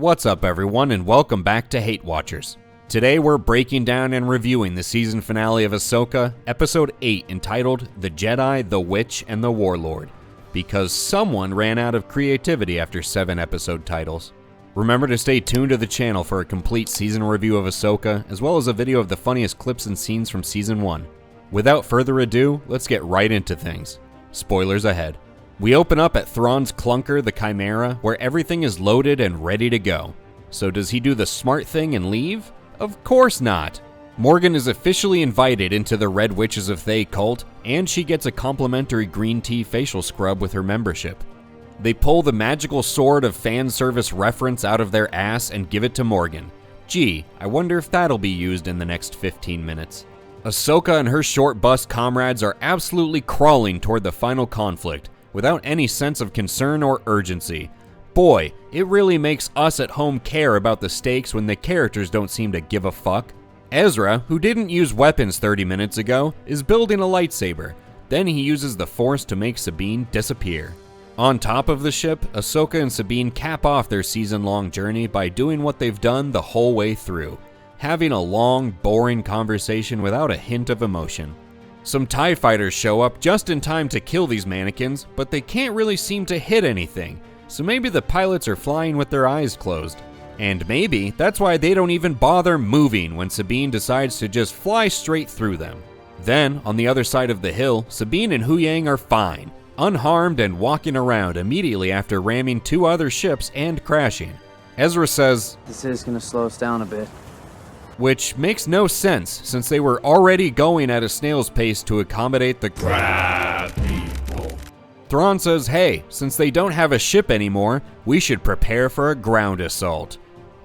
What's up everyone, and welcome back to HateWatchers. Today we're breaking down and reviewing the season finale of Ahsoka, episode 8, entitled The Jedi, the Witch, and the Warlord, because someone ran out of creativity after 7 episode titles. Remember to stay tuned to the channel for a complete season review of Ahsoka, as well as a video of the funniest clips and scenes from season 1. Without further ado, let's get right into things. Spoilers ahead. We open up at Thrawn's clunker, the Chimera, where everything is loaded and ready to go. So does he do the smart thing and leave? Of course not. Morgan is officially invited into the Red Witches of Thay cult, and she gets a complimentary green tea facial scrub with her membership. They pull the magical sword of fan service reference out of their ass and give it to Morgan. Gee, I wonder if that'll be used in the next 15 minutes. Ahsoka and her short bus comrades are absolutely crawling toward the final conflict, without any sense of concern or urgency. Boy, it really makes us at home care about the stakes when the characters don't seem to give a fuck. Ezra, who didn't use weapons 30 minutes ago, is building a lightsaber. Then he uses the Force to make Sabine disappear. On top of the ship, Ahsoka and Sabine cap off their season-long journey by doing what they've done the whole way through, having a long, boring conversation without a hint of emotion. Some TIE fighters show up just in time to kill these mannequins, but they can't really seem to hit anything, so maybe the pilots are flying with their eyes closed. And maybe that's why they don't even bother moving when Sabine decides to just fly straight through them. Then, on the other side of the hill, Sabine and Huyang are fine, unharmed and walking around immediately after ramming 2 other ships and crashing. Ezra says, "This is gonna slow us down a bit." Which makes no sense since they were already going at a snail's pace to accommodate the crab people. Thrawn says, hey, since they don't have a ship anymore, we should prepare for a ground assault.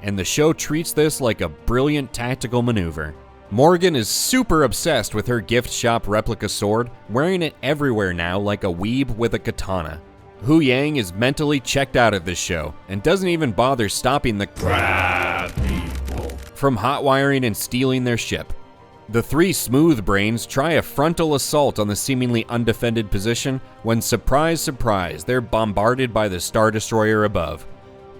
And the show treats this like a brilliant tactical maneuver. Morgan is super obsessed with her gift shop replica sword, wearing it everywhere now like a weeb with a katana. Huyang is mentally checked out of this show and doesn't even bother stopping the crab people from hotwiring and stealing their ship. The 3 smooth brains try a frontal assault on the seemingly undefended position when, surprise, surprise, they're bombarded by the Star Destroyer above.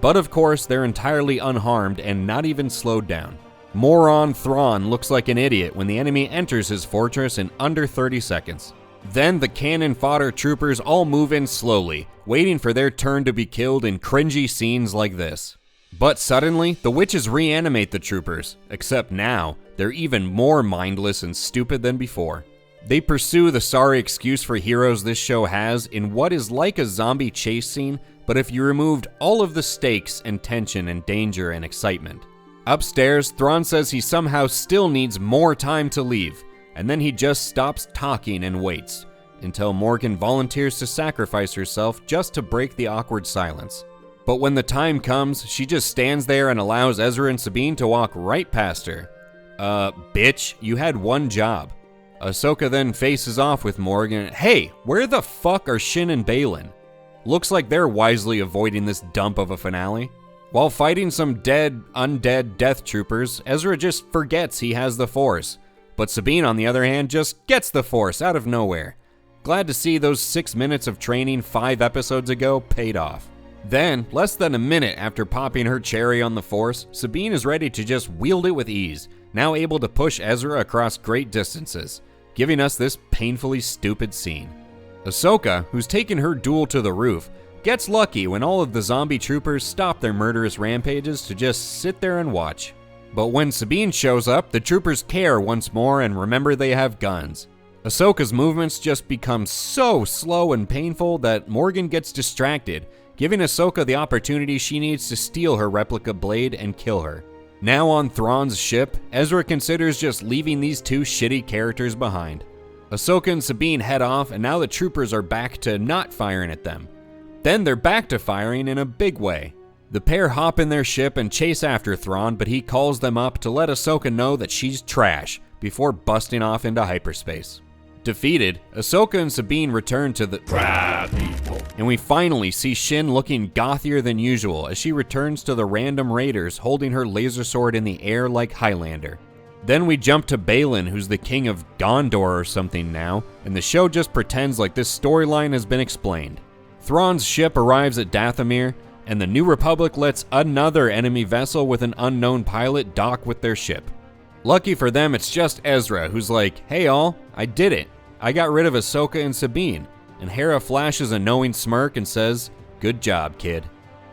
But of course, they're entirely unharmed and not even slowed down. Moron Thrawn looks like an idiot when the enemy enters his fortress in under 30 seconds. Then the cannon fodder troopers all move in slowly, waiting for their turn to be killed in cringy scenes like this. But suddenly, the witches reanimate the troopers, except now, they're even more mindless and stupid than before. They pursue the sorry excuse for heroes this show has in what is like a zombie chase scene, but if you removed all of the stakes and tension and danger and excitement. Upstairs, Thrawn says he somehow still needs more time to leave, and then he just stops talking and waits, until Morgan volunteers to sacrifice herself just to break the awkward silence. But when the time comes, she just stands there and allows Ezra and Sabine to walk right past her. Bitch, you had one job. Ahsoka then faces off with Morgan. Hey, where the fuck are Shin and Baylan? Looks like they're wisely avoiding this dump of a finale. While fighting some undead death troopers, Ezra just forgets he has the Force. But Sabine, on the other hand, just gets the Force out of nowhere. Glad to see those 6 minutes of training 5 episodes ago paid off. Then, less than a minute after popping her cherry on the Force, Sabine is ready to just wield it with ease, now able to push Ezra across great distances, giving us this painfully stupid scene. Ahsoka, who's taken her duel to the roof, gets lucky when all of the zombie troopers stop their murderous rampages to just sit there and watch. But when Sabine shows up, the troopers care once more and remember they have guns. Ahsoka's movements just become so slow and painful that Morgan gets distracted, giving Ahsoka the opportunity she needs to steal her replica blade and kill her. Now on Thrawn's ship, Ezra considers just leaving these 2 shitty characters behind. Ahsoka and Sabine head off, and now the troopers are back to not firing at them. Then they're back to firing in a big way. The pair hop in their ship and chase after Thrawn, but he calls them up to let Ahsoka know that she's trash before busting off into hyperspace. Defeated, Ahsoka and Sabine return to the crab people, and we finally see Shin looking gothier than usual as she returns to the random raiders holding her laser sword in the air like Highlander. Then we jump to Baylan, who's the king of Gondor or something now, and the show just pretends like this storyline has been explained. Thrawn's ship arrives at Dathomir, and the New Republic lets another enemy vessel with an unknown pilot dock with their ship. Lucky for them, it's just Ezra who's like, "Hey all, I did it. I got rid of Ahsoka and Sabine." And Hera flashes a knowing smirk and says, "Good job, kid."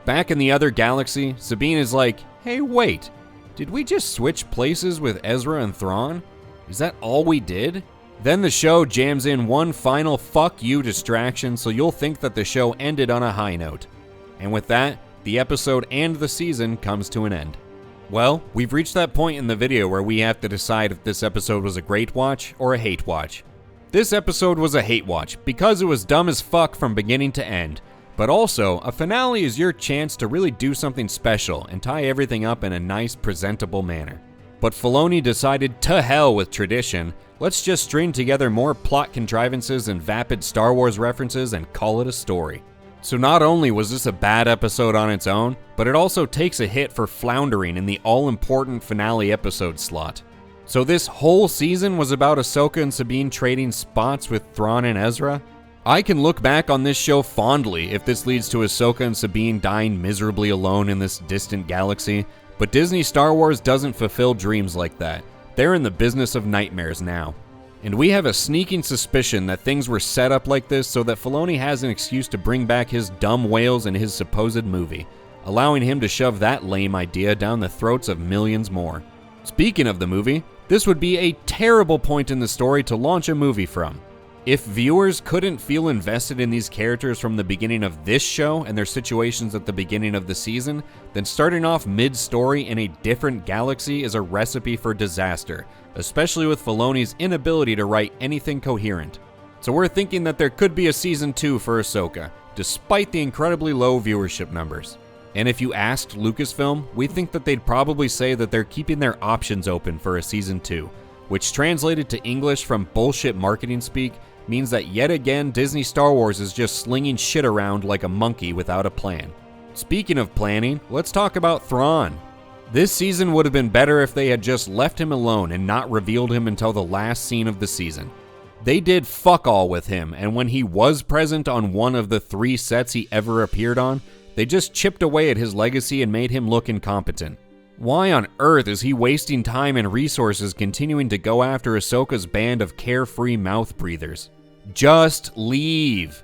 Back in the other galaxy, Sabine is like, "Hey wait, did we just switch places with Ezra and Thrawn? Is that all we did?" Then the show jams in one final fuck you distraction so you'll think that the show ended on a high note. And with that, the episode and the season comes to an end. Well, we've reached that point in the video where we have to decide if this episode was a great watch or a hate watch. This episode was a hate watch because it was dumb as fuck from beginning to end. But also, a finale is your chance to really do something special and tie everything up in a nice, presentable manner. But Filoni decided to hell with tradition. Let's just string together more plot contrivances and vapid Star Wars references and call it a story. So not only was this a bad episode on its own, but it also takes a hit for floundering in the all-important finale episode slot. So this whole season was about Ahsoka and Sabine trading spots with Thrawn and Ezra? I can look back on this show fondly if this leads to Ahsoka and Sabine dying miserably alone in this distant galaxy, but Disney Star Wars doesn't fulfill dreams like that. They're in the business of nightmares now. And we have a sneaking suspicion that things were set up like this so that Filoni has an excuse to bring back his dumb whales in his supposed movie, allowing him to shove that lame idea down the throats of millions more. Speaking of the movie, this would be a terrible point in the story to launch a movie from. If viewers couldn't feel invested in these characters from the beginning of this show and their situations at the beginning of the season, then starting off mid-story in a different galaxy is a recipe for disaster, especially with Filoni's inability to write anything coherent. So we're thinking that there could be a season 2 for Ahsoka, despite the incredibly low viewership numbers. And if you asked Lucasfilm, we think that they'd probably say that they're keeping their options open for a season 2, which translated to English from bullshit marketing speak means that yet again Disney Star Wars is just slinging shit around like a monkey without a plan. Speaking of planning, let's talk about Thrawn. This season would have been better if they had just left him alone and not revealed him until the last scene of the season. They did fuck all with him, and when he was present on one of the 3 sets he ever appeared on, they just chipped away at his legacy and made him look incompetent. Why on earth is he wasting time and resources continuing to go after Ahsoka's band of carefree mouth breathers? Just leave.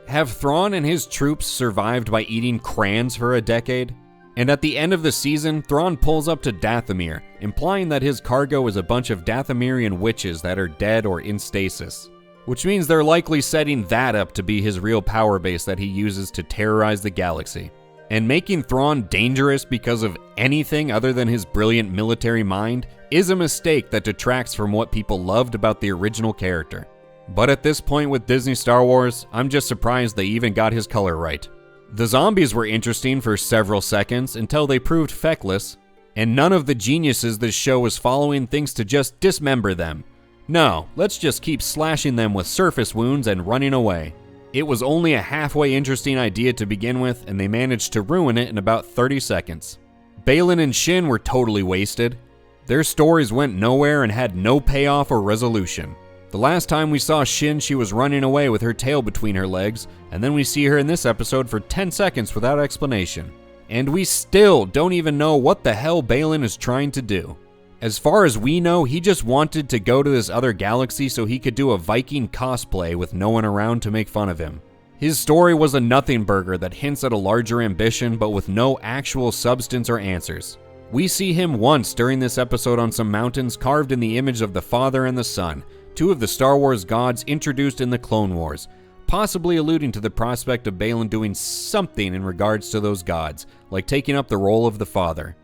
Have Thrawn and his troops survived by eating crayons for a decade? And at the end of the season, Thrawn pulls up to Dathomir, implying that his cargo is a bunch of Dathomirian witches that are dead or in stasis. Which means they're likely setting that up to be his real power base that he uses to terrorize the galaxy. And making Thrawn dangerous because of anything other than his brilliant military mind is a mistake that detracts from what people loved about the original character. But at this point with Disney Star Wars, I'm just surprised they even got his color right. The zombies were interesting for several seconds until they proved feckless, and none of the geniuses this show was following thinks to just dismember them. No, let's just keep slashing them with surface wounds and running away. It was only a halfway interesting idea to begin with, and they managed to ruin it in about 30 seconds. Baylan and Shin were totally wasted. Their stories went nowhere and had no payoff or resolution. The last time we saw Shin, she was running away with her tail between her legs, and then we see her in this episode for 10 seconds without explanation. And we still don't even know what the hell Baylan is trying to do. As far as we know, he just wanted to go to this other galaxy so he could do a Viking cosplay with no one around to make fun of him. His story was a nothing burger that hints at a larger ambition but with no actual substance or answers. We see him once during this episode on some mountains carved in the image of the Father and the Son, 2 of the Star Wars gods introduced in the Clone Wars, possibly alluding to the prospect of Baylan doing something in regards to those gods, like taking up the role of the Father.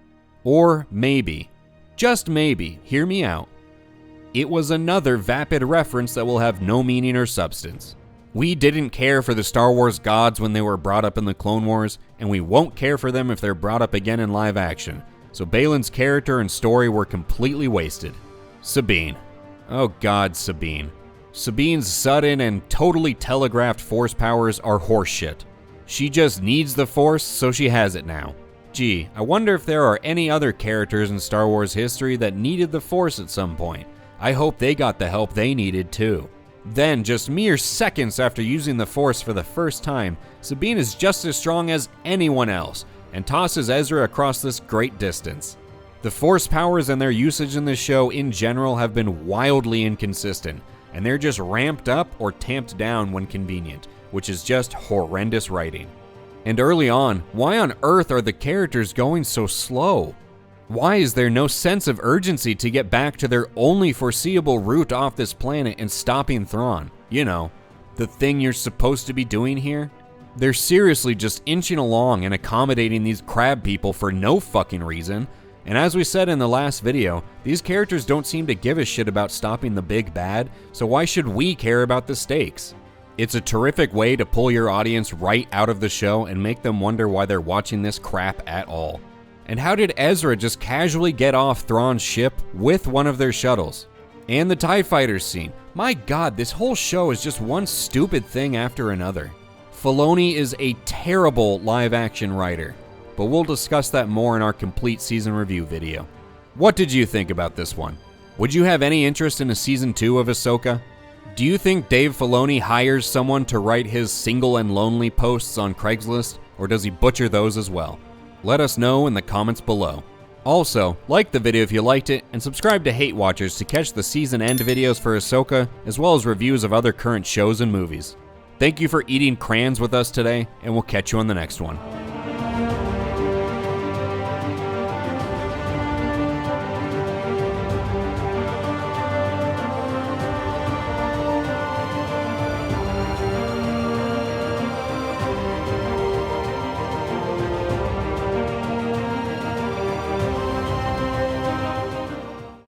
Or maybe, just maybe, hear me out, it was another vapid reference that will have no meaning or substance. We didn't care for the Star Wars gods when they were brought up in the Clone Wars, and we won't care for them if they're brought up again in live action, so Baylan's character and story were completely wasted. Sabine. Oh god, Sabine. Sabine's sudden and totally telegraphed force powers are horseshit. She just needs the Force, so she has it now. Gee, I wonder if there are any other characters in Star Wars history that needed the Force at some point. I hope they got the help they needed too. Then, just mere seconds after using the Force for the first time, Sabine is just as strong as anyone else and tosses Ezra across this great distance. The Force powers and their usage in this show in general have been wildly inconsistent, and they're just ramped up or tamped down when convenient, which is just horrendous writing. And early on, why on earth are the characters going so slow? Why is there no sense of urgency to get back to their only foreseeable route off this planet and stopping Thrawn? You know, the thing you're supposed to be doing here? They're seriously just inching along and accommodating these crab people for no fucking reason. And as we said in the last video, these characters don't seem to give a shit about stopping the big bad, so why should we care about the stakes? It's a terrific way to pull your audience right out of the show and make them wonder why they're watching this crap at all. And how did Ezra just casually get off Thrawn's ship with one of their shuttles? And the TIE Fighters scene. My god, this whole show is just one stupid thing after another. Filoni is a terrible live-action writer, but we'll discuss that more in our complete season review video. What did you think about this one? Would you have any interest in a season 2 of Ahsoka? Do you think Dave Filoni hires someone to write his single and lonely posts on Craigslist, or does he butcher those as well? Let us know in the comments below. Also, like the video if you liked it, and subscribe to HateWatchers to catch the season end videos for Ahsoka, as well as reviews of other current shows and movies. Thank you for eating crayons with us today, and we'll catch you on the next one.